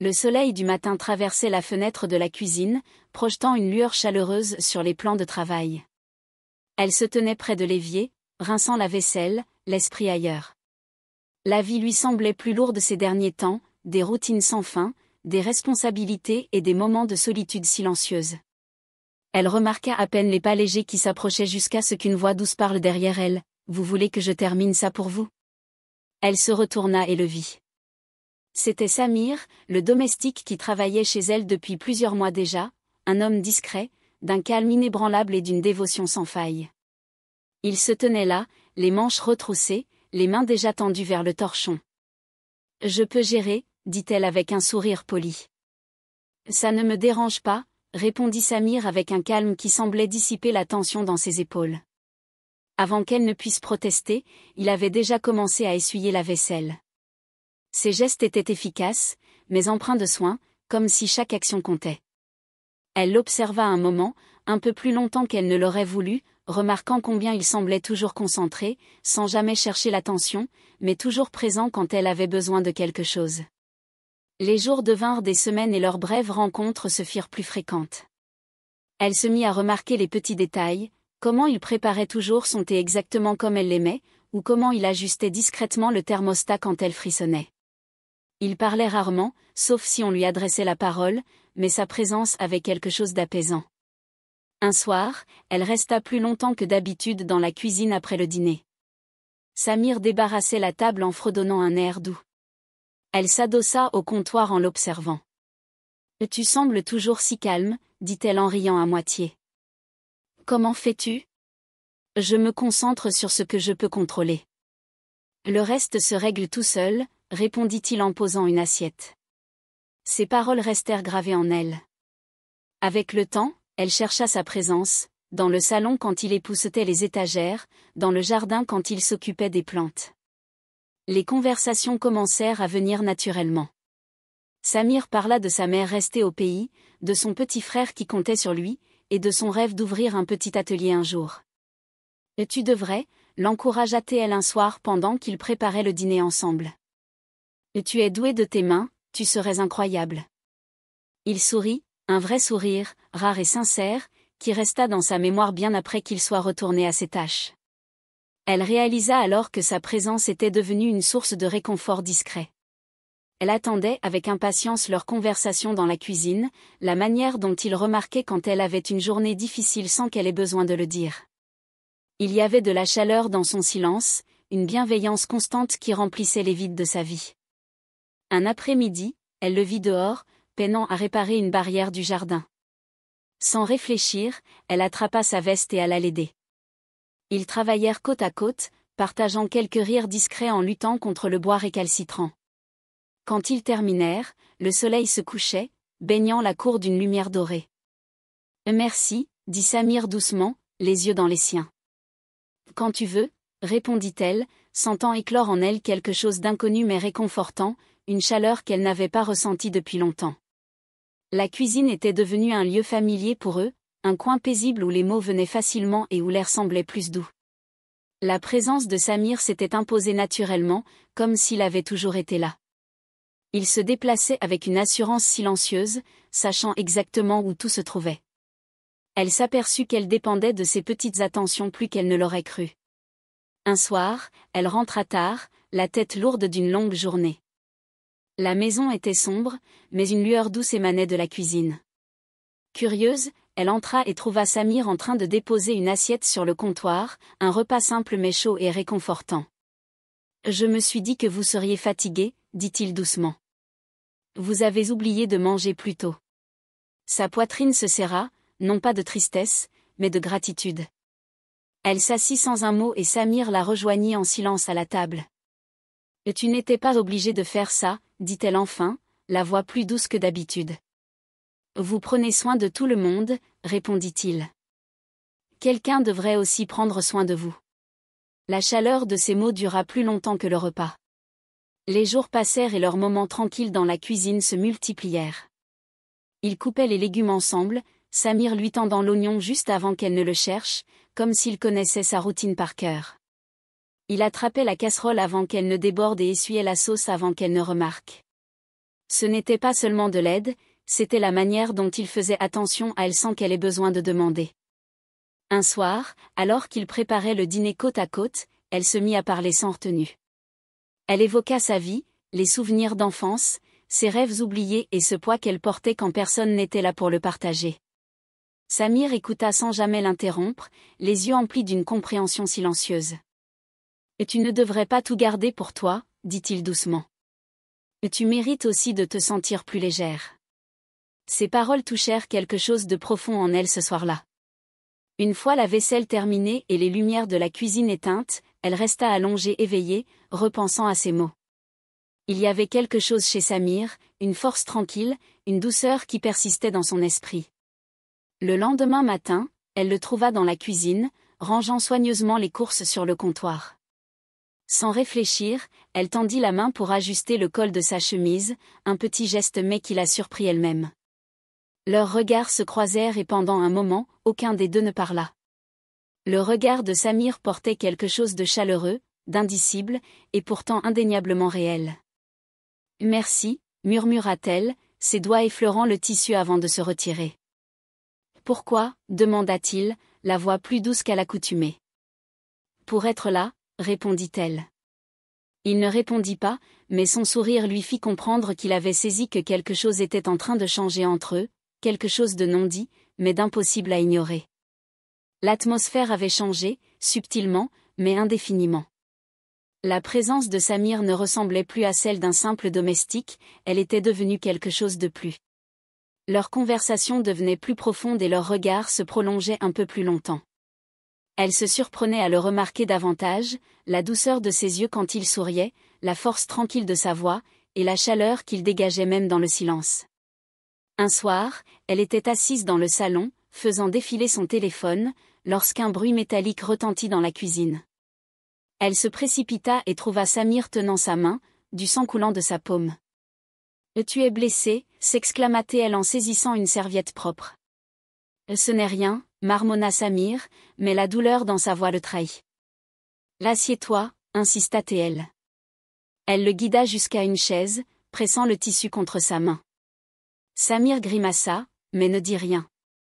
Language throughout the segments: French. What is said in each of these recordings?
Le soleil du matin traversait la fenêtre de la cuisine, projetant une lueur chaleureuse sur les plans de travail. Elle se tenait près de l'évier, rinçant la vaisselle, l'esprit ailleurs. La vie lui semblait plus lourde ces derniers temps, des routines sans fin, des responsabilités et des moments de solitude silencieuse. Elle remarqua à peine les pas légers qui s'approchaient jusqu'à ce qu'une voix douce parle derrière elle. « Vous voulez que je termine ça pour vous ?» Elle se retourna et le vit. C'était Samir, le domestique qui travaillait chez elle depuis plusieurs mois déjà, un homme discret, d'un calme inébranlable et d'une dévotion sans faille. Il se tenait là, les manches retroussées, les mains déjà tendues vers le torchon. « Je peux gérer », dit-elle avec un sourire poli. « Ça ne me dérange pas », répondit Samir avec un calme qui semblait dissiper la tension dans ses épaules. Avant qu'elle ne puisse protester, il avait déjà commencé à essuyer la vaisselle. Ses gestes étaient efficaces, mais empreints de soin, comme si chaque action comptait. Elle l'observa un moment, un peu plus longtemps qu'elle ne l'aurait voulu, remarquant combien il semblait toujours concentré, sans jamais chercher l'attention, mais toujours présent quand elle avait besoin de quelque chose. Les jours devinrent des semaines et leurs brèves rencontres se firent plus fréquentes. Elle se mit à remarquer les petits détails, comment il préparait toujours son thé exactement comme elle l'aimait, ou comment il ajustait discrètement le thermostat quand elle frissonnait. Il parlait rarement, sauf si on lui adressait la parole, mais sa présence avait quelque chose d'apaisant. Un soir, elle resta plus longtemps que d'habitude dans la cuisine après le dîner. Samir débarrassait la table en fredonnant un air doux. Elle s'adossa au comptoir en l'observant. « Tu sembles toujours si calme », dit-elle en riant à moitié. « Comment fais-tu ? » ?»« Je me concentre sur ce que je peux contrôler. Le reste se règle tout seul, » répondit-il en posant une assiette. Ces paroles restèrent gravées en elle. Avec le temps, elle chercha sa présence, dans le salon quand il époussetait les étagères, dans le jardin quand il s'occupait des plantes. Les conversations commencèrent à venir naturellement. Samir parla de sa mère restée au pays, de son petit frère qui comptait sur lui, et de son rêve d'ouvrir un petit atelier un jour. « Et tu devrais », l'encouragea-t-elle un soir pendant qu'ils préparaient le dîner ensemble. « Et tu es doué de tes mains, tu serais incroyable. » Il sourit, un vrai sourire, rare et sincère, qui resta dans sa mémoire bien après qu'il soit retourné à ses tâches. Elle réalisa alors que sa présence était devenue une source de réconfort discret. Elle attendait avec impatience leur conversation dans la cuisine, la manière dont il remarquait quand elle avait une journée difficile sans qu'elle ait besoin de le dire. Il y avait de la chaleur dans son silence, une bienveillance constante qui remplissait les vides de sa vie. Un après-midi, elle le vit dehors, peinant à réparer une barrière du jardin. Sans réfléchir, elle attrapa sa veste et alla l'aider. Ils travaillèrent côte à côte, partageant quelques rires discrets en luttant contre le bois récalcitrant. Quand ils terminèrent, le soleil se couchait, baignant la cour d'une lumière dorée. « Merci », dit Samir doucement, les yeux dans les siens. « Quand tu veux », répondit-elle, sentant éclore en elle quelque chose d'inconnu mais réconfortant, une chaleur qu'elle n'avait pas ressentie depuis longtemps. La cuisine était devenue un lieu familier pour eux, un coin paisible où les mots venaient facilement et où l'air semblait plus doux. La présence de Samir s'était imposée naturellement, comme s'il avait toujours été là. Il se déplaçait avec une assurance silencieuse, sachant exactement où tout se trouvait. Elle s'aperçut qu'elle dépendait de ces petites attentions plus qu'elle ne l'aurait cru. Un soir, elle rentra tard, la tête lourde d'une longue journée. La maison était sombre, mais une lueur douce émanait de la cuisine. Curieuse, elle entra et trouva Samir en train de déposer une assiette sur le comptoir, un repas simple mais chaud et réconfortant. « Je me suis dit que vous seriez fatigué », dit-il doucement. « Vous avez oublié de manger plus tôt. » Sa poitrine se serra, non pas de tristesse, mais de gratitude. Elle s'assit sans un mot et Samir la rejoignit en silence à la table. « Et tu n'étais pas obligé de faire ça », dit-elle enfin, la voix plus douce que d'habitude. « Vous prenez soin de tout le monde », répondit-il. « Quelqu'un devrait aussi prendre soin de vous. » La chaleur de ces mots dura plus longtemps que le repas. Les jours passèrent et leurs moments tranquilles dans la cuisine se multiplièrent. Ils coupaient les légumes ensemble, Samir lui tendant l'oignon juste avant qu'elle ne le cherche, comme s'il connaissait sa routine par cœur. Il attrapait la casserole avant qu'elle ne déborde et essuyait la sauce avant qu'elle ne remarque. Ce n'était pas seulement de l'aide, c'était la manière dont il faisait attention à elle sans qu'elle ait besoin de demander. Un soir, alors qu'il préparait le dîner côte à côte, elle se mit à parler sans retenue. Elle évoqua sa vie, les souvenirs d'enfance, ses rêves oubliés et ce poids qu'elle portait quand personne n'était là pour le partager. Samir écouta sans jamais l'interrompre, les yeux emplis d'une compréhension silencieuse. « Et tu ne devrais pas tout garder pour toi, dit-il doucement. Et tu mérites aussi de te sentir plus légère. » Ces paroles touchèrent quelque chose de profond en elle ce soir-là. Une fois la vaisselle terminée et les lumières de la cuisine éteintes, elle resta allongée éveillée, repensant à ces mots. Il y avait quelque chose chez Samir, une force tranquille, une douceur qui persistait dans son esprit. Le lendemain matin, elle le trouva dans la cuisine, rangeant soigneusement les courses sur le comptoir. Sans réfléchir, elle tendit la main pour ajuster le col de sa chemise, un petit geste mais qui la surprit elle-même. Leurs regards se croisèrent et pendant un moment, aucun des deux ne parla. Le regard de Samir portait quelque chose de chaleureux, d'indicible, et pourtant indéniablement réel. « Merci, murmura-t-elle, ses doigts effleurant le tissu avant de se retirer. « Pourquoi » demanda-t-il, la voix plus douce qu'à l'accoutumée. « Pour être là » répondit-elle. Il ne répondit pas, mais son sourire lui fit comprendre qu'il avait saisi que quelque chose était en train de changer entre eux, quelque chose de non dit, mais d'impossible à ignorer. L'atmosphère avait changé, subtilement, mais indéfiniment. La présence de Samir ne ressemblait plus à celle d'un simple domestique, elle était devenue quelque chose de plus. Leur conversation devenait plus profonde et leurs regards se prolongeaient un peu plus longtemps. Elle se surprenait à le remarquer davantage, la douceur de ses yeux quand il souriait, la force tranquille de sa voix, et la chaleur qu'il dégageait même dans le silence. Un soir, elle était assise dans le salon, faisant défiler son téléphone, lorsqu'un bruit métallique retentit dans la cuisine. Elle se précipita et trouva Samir tenant sa main, du sang coulant de sa paume. « Tu es blessé » s'exclama-t-elle en saisissant une serviette propre. « Ce n'est rien » marmonna Samir, mais la douleur dans sa voix le trahit. « Assieds-toi » insista-t-elle. Elle le guida jusqu'à une chaise, pressant le tissu contre sa main. Samir grimaça, mais ne dit rien.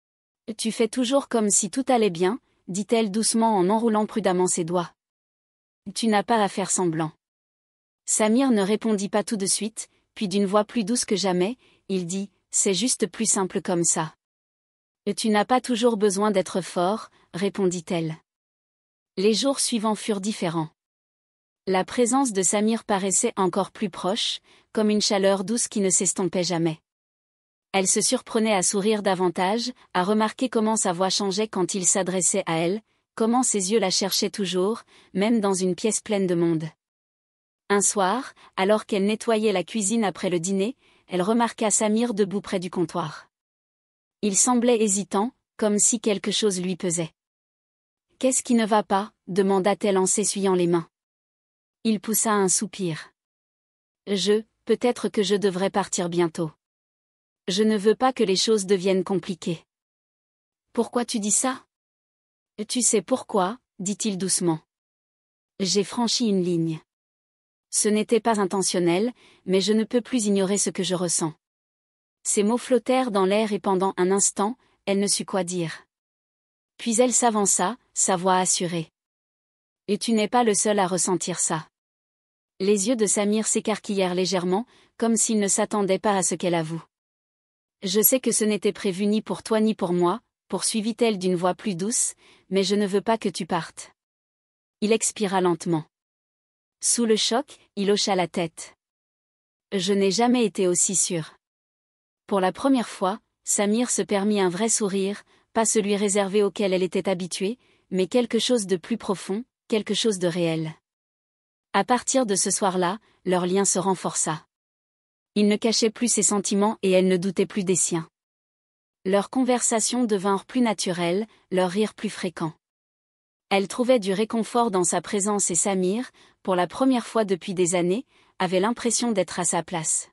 « Tu fais toujours comme si tout allait bien » dit-elle doucement en enroulant prudemment ses doigts. « Tu n'as pas à faire semblant. » Samir ne répondit pas tout de suite, puis d'une voix plus douce que jamais, il dit « C'est juste plus simple comme ça. » « Tu n'as pas toujours besoin d'être fort, » répondit-elle. Les jours suivants furent différents. La présence de Samir paraissait encore plus proche, comme une chaleur douce qui ne s'estompait jamais. Elle se surprenait à sourire davantage, à remarquer comment sa voix changeait quand il s'adressait à elle, comment ses yeux la cherchaient toujours, même dans une pièce pleine de monde. Un soir, alors qu'elle nettoyait la cuisine après le dîner, elle remarqua Samir debout près du comptoir. Il semblait hésitant, comme si quelque chose lui pesait. « Qu'est-ce qui ne va pas » demanda-t-elle en s'essuyant les mains. Il poussa un soupir. « Peut-être que je devrais partir bientôt. Je ne veux pas que les choses deviennent compliquées. »« Pourquoi tu dis ça ?»« Tu sais pourquoi » dit-il doucement. « J'ai franchi une ligne. Ce n'était pas intentionnel, mais je ne peux plus ignorer ce que je ressens. » Ces mots flottèrent dans l'air et pendant un instant, elle ne sut quoi dire. Puis elle s'avança, sa voix assurée. « Et tu n'es pas le seul à ressentir ça. » Les yeux de Samir s'écarquillèrent légèrement, comme s'il ne s'attendait pas à ce qu'elle avoue. « Je sais que ce n'était prévu ni pour toi ni pour moi, » poursuivit-elle d'une voix plus douce, « mais je ne veux pas que tu partes. » Il expira lentement. Sous le choc, il hocha la tête. « Je n'ai jamais été aussi sûre. » Pour la première fois, Samir se permit un vrai sourire, pas celui réservé auquel elle était habituée, mais quelque chose de plus profond, quelque chose de réel. À partir de ce soir-là, leur lien se renforça. Il ne cachait plus ses sentiments et elle ne doutait plus des siens. Leurs conversations devinrent plus naturelles, leurs rires plus fréquents. Elle trouvait du réconfort dans sa présence et Samir, pour la première fois depuis des années, avait l'impression d'être à sa place.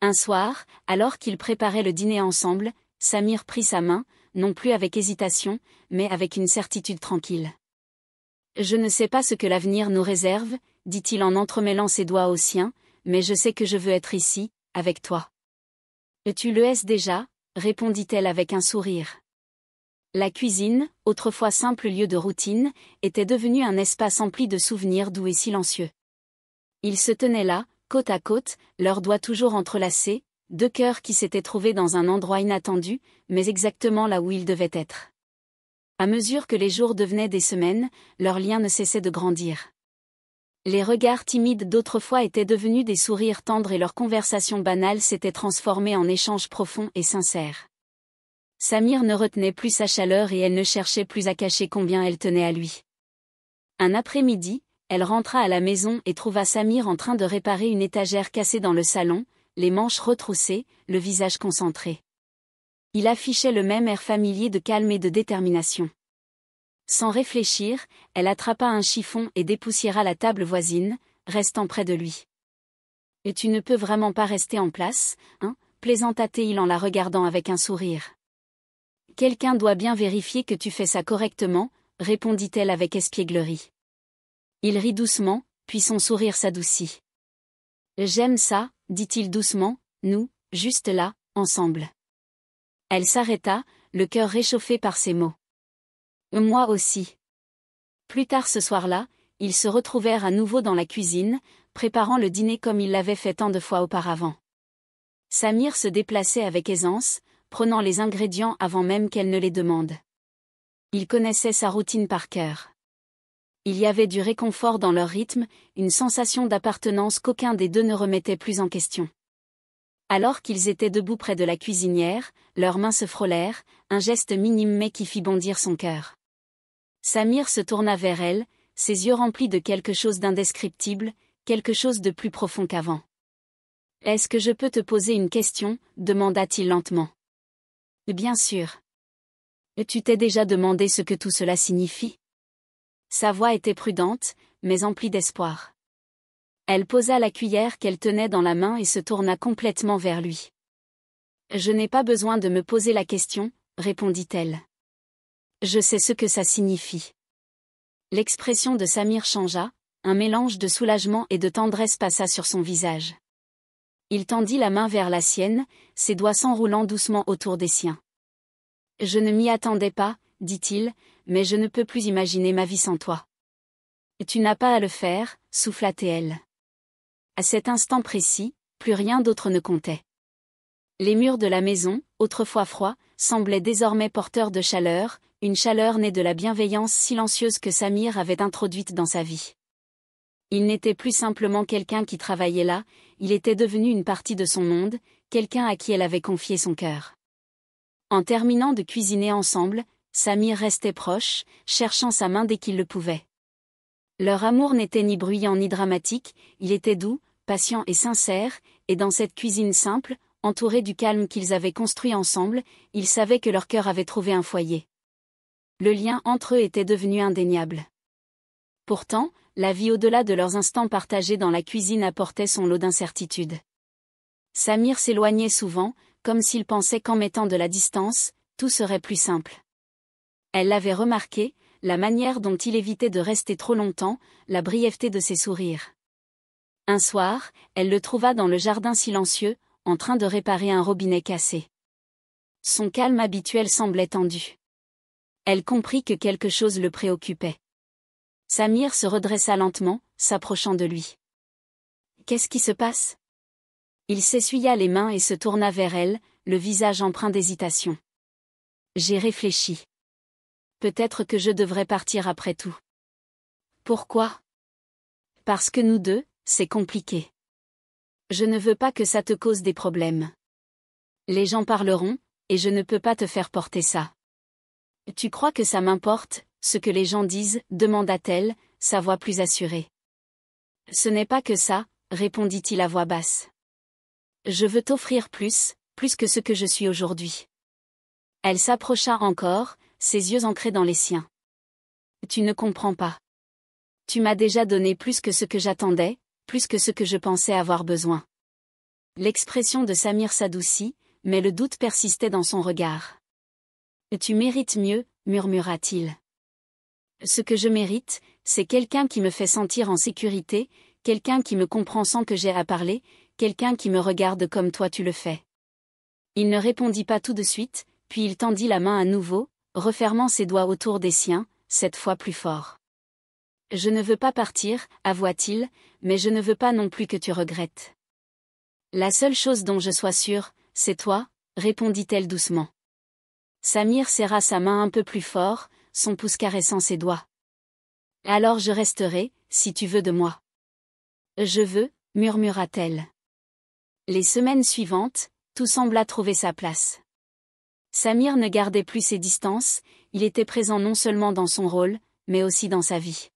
Un soir, alors qu'ils préparaient le dîner ensemble, Samir prit sa main, non plus avec hésitation, mais avec une certitude tranquille. « Je ne sais pas ce que l'avenir nous réserve, » dit-il en entremêlant ses doigts aux siens, « mais je sais que je veux être ici, avec toi. Tu le es déjà, répondit-elle avec un sourire. La cuisine, autrefois simple lieu de routine, était devenue un espace empli de souvenirs doux et silencieux. Ils se tenaient là, côte à côte, leurs doigts toujours entrelacés, deux cœurs qui s'étaient trouvés dans un endroit inattendu, mais exactement là où ils devaient être. À mesure que les jours devenaient des semaines, leur lien ne cessait de grandir. Les regards timides d'autrefois étaient devenus des sourires tendres et leurs conversations banales s'étaient transformées en échanges profonds et sincères. Samir ne retenait plus sa chaleur et elle ne cherchait plus à cacher combien elle tenait à lui. Un après-midi, elle rentra à la maison et trouva Samir en train de réparer une étagère cassée dans le salon, les manches retroussées, le visage concentré. Il affichait le même air familier de calme et de détermination. Sans réfléchir, elle attrapa un chiffon et dépoussiéra la table voisine, restant près de lui. « Et tu ne peux vraiment pas rester en place, hein » plaisanta-t-il en la regardant avec un sourire. « Quelqu'un doit bien vérifier que tu fais ça correctement, » répondit-elle avec espièglerie. Il rit doucement, puis son sourire s'adoucit. « J'aime ça, » dit-il doucement, « nous, juste là, ensemble. » Elle s'arrêta, le cœur réchauffé par ces mots. « Moi aussi. » Plus tard ce soir-là, ils se retrouvèrent à nouveau dans la cuisine, préparant le dîner comme ils l'avaient fait tant de fois auparavant. Samir se déplaçait avec aisance, prenant les ingrédients avant même qu'elle ne les demande. Il connaissait sa routine par cœur. Il y avait du réconfort dans leur rythme, une sensation d'appartenance qu'aucun des deux ne remettait plus en question. Alors qu'ils étaient debout près de la cuisinière, leurs mains se frôlèrent, un geste minime mais qui fit bondir son cœur. Samir se tourna vers elle, ses yeux remplis de quelque chose d'indescriptible, quelque chose de plus profond qu'avant. « Est-ce que je peux te poser une question ?» demanda-t-il lentement. « Bien sûr. »« Tu t'es déjà demandé ce que tout cela signifie ?» Sa voix était prudente, mais emplie d'espoir. Elle posa la cuillère qu'elle tenait dans la main et se tourna complètement vers lui. « Je n'ai pas besoin de me poser la question, » répondit-elle. « Je sais ce que ça signifie. » L'expression de Samir changea, un mélange de soulagement et de tendresse passa sur son visage. Il tendit la main vers la sienne, ses doigts s'enroulant doucement autour des siens. « Je ne m'y attendais pas, » dit-il, « mais je ne peux plus imaginer ma vie sans toi. »« Tu n'as pas à le faire, » souffla-t-elle. À cet instant précis, plus rien d'autre ne comptait. Les murs de la maison, autrefois froids, semblaient désormais porteurs de chaleur, une chaleur née de la bienveillance silencieuse que Samir avait introduite dans sa vie. Il n'était plus simplement quelqu'un qui travaillait là, il était devenu une partie de son monde, quelqu'un à qui elle avait confié son cœur. En terminant de cuisiner ensemble, Samir restait proche, cherchant sa main dès qu'il le pouvait. Leur amour n'était ni bruyant ni dramatique, il était doux, patient et sincère, et dans cette cuisine simple, entourée du calme qu'ils avaient construit ensemble, ils savaient que leur cœur avait trouvé un foyer. Le lien entre eux était devenu indéniable. Pourtant, la vie au-delà de leurs instants partagés dans la cuisine apportait son lot d'incertitudes. Samir s'éloignait souvent, comme s'il pensait qu'en mettant de la distance, tout serait plus simple. Elle l'avait remarqué, la manière dont il évitait de rester trop longtemps, la brièveté de ses sourires. Un soir, elle le trouva dans le jardin silencieux, en train de réparer un robinet cassé. Son calme habituel semblait tendu. Elle comprit que quelque chose le préoccupait. Samir se redressa lentement, s'approchant de lui. « Qu'est-ce qui se passe ?» Il s'essuya les mains et se tourna vers elle, le visage empreint d'hésitation. « J'ai réfléchi. Peut-être que je devrais partir après tout. »« Pourquoi ?»« Parce que nous deux, c'est compliqué. Je ne veux pas que ça te cause des problèmes. Les gens parleront, et je ne peux pas te faire porter ça. »« Tu crois que ça m'importe, ce que les gens disent ?» demanda-t-elle, sa voix plus assurée. « Ce n'est pas que ça, » répondit-il à voix basse. « Je veux t'offrir plus que ce que je suis aujourd'hui. » Elle s'approcha encore, ses yeux ancrés dans les siens. « Tu ne comprends pas. Tu m'as déjà donné plus que ce que j'attendais, plus que ce que je pensais avoir besoin. » L'expression de Samir s'adoucit, mais le doute persistait dans son regard. « Tu mérites mieux, » murmura-t-il. « Ce que je mérite, c'est quelqu'un qui me fait sentir en sécurité, quelqu'un qui me comprend sans que j'aie à parler, quelqu'un qui me regarde comme toi tu le fais. Il ne répondit pas tout de suite, puis il tendit la main à nouveau, refermant ses doigts autour des siens, cette fois plus fort. Je ne veux pas partir, avoua-t-il, mais je ne veux pas non plus que tu regrettes. La seule chose dont je sois sûre, c'est toi, répondit-elle doucement. Samir serra sa main un peu plus fort, son pouce caressant ses doigts. Alors je resterai, si tu veux de moi. Je veux, murmura-t-elle. Les semaines suivantes, tout sembla trouver sa place. Samir ne gardait plus ses distances, il était présent non seulement dans son rôle, mais aussi dans sa vie.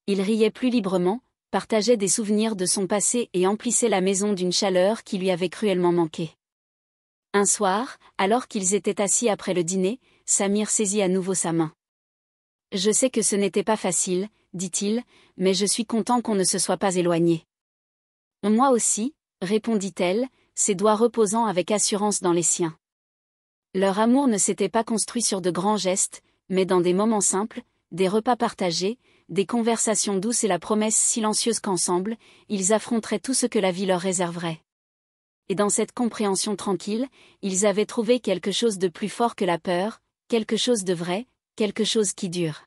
Il riait plus librement, partageait des souvenirs de son passé et emplissait la maison d'une chaleur qui lui avait cruellement manqué. Un soir, alors qu'ils étaient assis après le dîner, Samir saisit à nouveau sa main. « Je sais que ce n'était pas facile, dit-il, mais je suis content qu'on ne se soit pas éloigné. »« Moi aussi, » répondit-elle, ses doigts reposant avec assurance dans les siens. Leur amour ne s'était pas construit sur de grands gestes, mais dans des moments simples, des repas partagés, des conversations douces et la promesse silencieuse qu'ensemble, ils affronteraient tout ce que la vie leur réserverait. Et dans cette compréhension tranquille, ils avaient trouvé quelque chose de plus fort que la peur, quelque chose de vrai, quelque chose qui dure.